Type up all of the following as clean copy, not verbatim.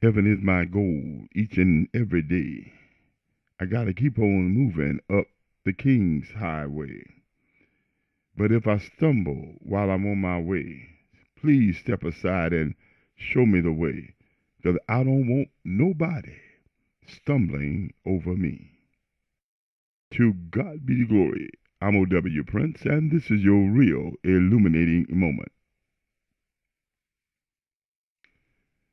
Heaven is my goal each and every day. I got to keep on moving up the King's highway. But if I stumble while I'm on my way, please step aside and show me the way, because I don't want nobody stumbling over me. To God be the glory. I'm O.W. Prince, and this is your real illuminating moment.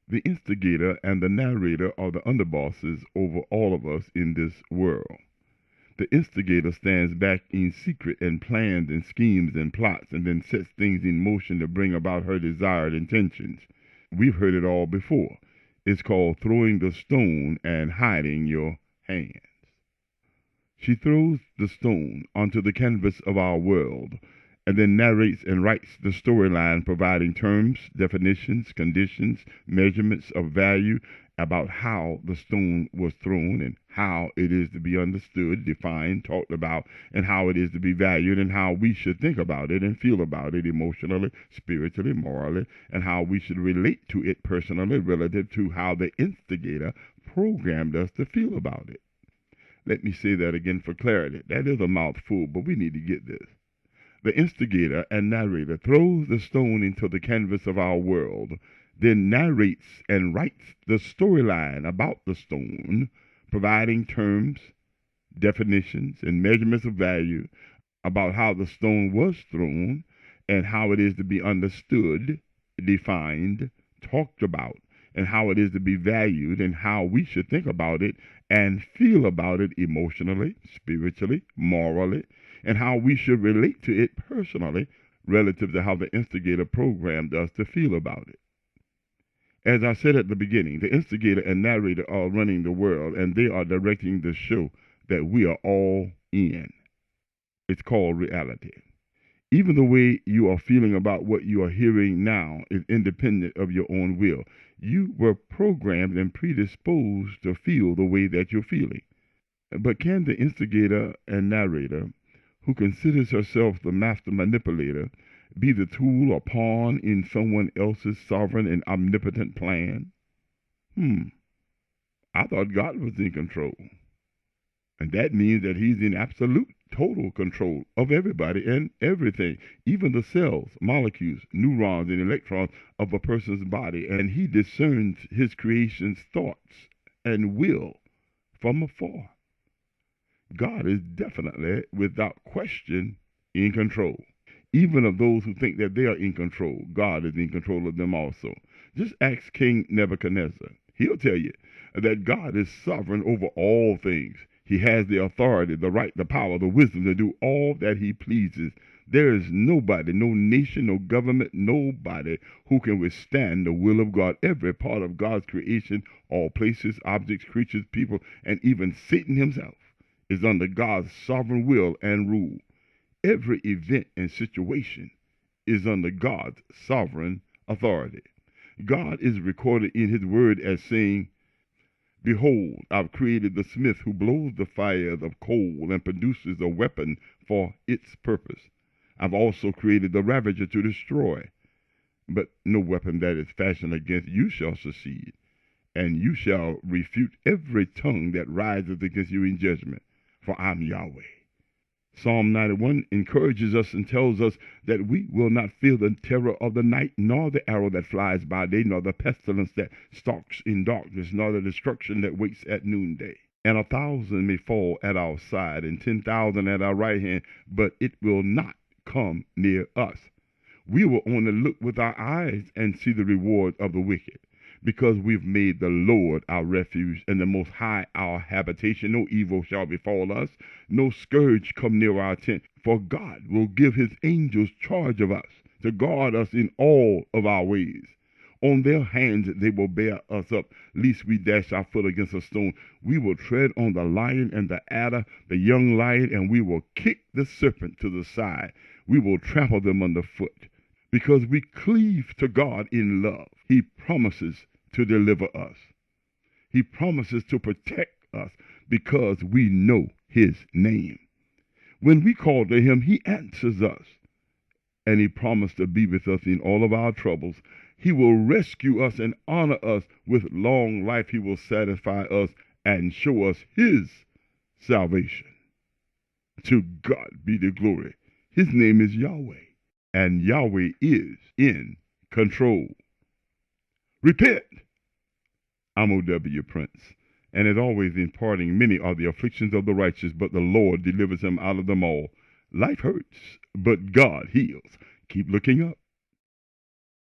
The instigator and the narrator are the underbosses over all of us in this world. The instigator stands back in secret and plans and schemes and plots and then sets things in motion to bring about her desired intentions. We've heard it all before. It's called throwing the stone and hiding your hands. She throws the stone onto the canvas of our world and then narrates and writes the storyline, providing terms, definitions, conditions, measurements of value about how the stone was thrown and how it is to be understood, defined, talked about, and how it is to be valued, and how we should think about it and feel about it emotionally, spiritually, morally, and how we should relate to it personally relative to how the instigator programmed us to feel about it. Let me say that again for clarity. That is a mouthful, but we need to get this. The instigator and narrator throws the stone into the canvas of our world, then narrates and writes the storyline about the stone, providing terms, definitions, and measurements of value about how the stone was thrown and how it is to be understood, defined, talked about, and how it is to be valued and how we should think about it and feel about it emotionally, spiritually, morally, and how we should relate to it personally relative to how the instigator programmed us to feel about it. As I said at the beginning, the instigator and narrator are running the world, and they are directing the show that we are all in. It's called reality. Even the way you are feeling about what you are hearing now is independent of your own will. You were programmed and predisposed to feel the way that you're feeling. But can the instigator and narrator, who considers herself the master manipulator, be the tool or pawn in someone else's sovereign and omnipotent plan? I thought God was in control. And that means that he's in absolute, total control of everybody and everything, even the cells, molecules, neurons, and electrons of a person's body. And he discerns his creation's thoughts and will from afar. God is definitely, without question, in control. Even of those who think that they are in control, God is in control of them also. Just ask King Nebuchadnezzar. He'll tell you that God is sovereign over all things. He has the authority, the right, the power, the wisdom to do all that he pleases. There is nobody, no nation, no government, nobody who can withstand the will of God. Every part of God's creation, all places, objects, creatures, people, and even Satan himself is under God's sovereign will and rule. Every event and situation is under God's sovereign authority. God is recorded in his word as saying, "Behold, I've created the smith who blows the fires of coal and produces a weapon for its purpose. I've also created the ravager to destroy. But no weapon that is fashioned against you shall succeed, and you shall refute every tongue that rises against you in judgment, for I'm Yahweh." Psalm 91 encourages us and tells us that we will not fear the terror of the night, nor the arrow that flies by day, nor the pestilence that stalks in darkness, nor the destruction that waits at noonday. And 1,000 may fall at our side, and 10,000 at our right hand, but it will not come near us. We will only look with our eyes and see the reward of the wicked. Because we've made the Lord our refuge and the Most High our habitation, no evil shall befall us, no scourge come near our tent. For God will give his angels charge of us, to guard us in all of our ways. On their hands they will bear us up, lest we dash our foot against a stone. We will tread on the lion and the adder, the young lion, and we will kick the serpent to the side. We will trample them underfoot. Because we cleave to God in love, he promises to deliver us. He promises to protect us because we know his name. When we call to him, he answers us. And he promised to be with us in all of our troubles. He will rescue us and honor us with long life. He will satisfy us and show us his salvation. To God be the glory. His name is Yahweh, and Yahweh is in control. Repent. I'm O.W. Prince, and as always imparting, many are the afflictions of the righteous, but the Lord delivers him out of them all. Life hurts, but God heals. Keep looking up.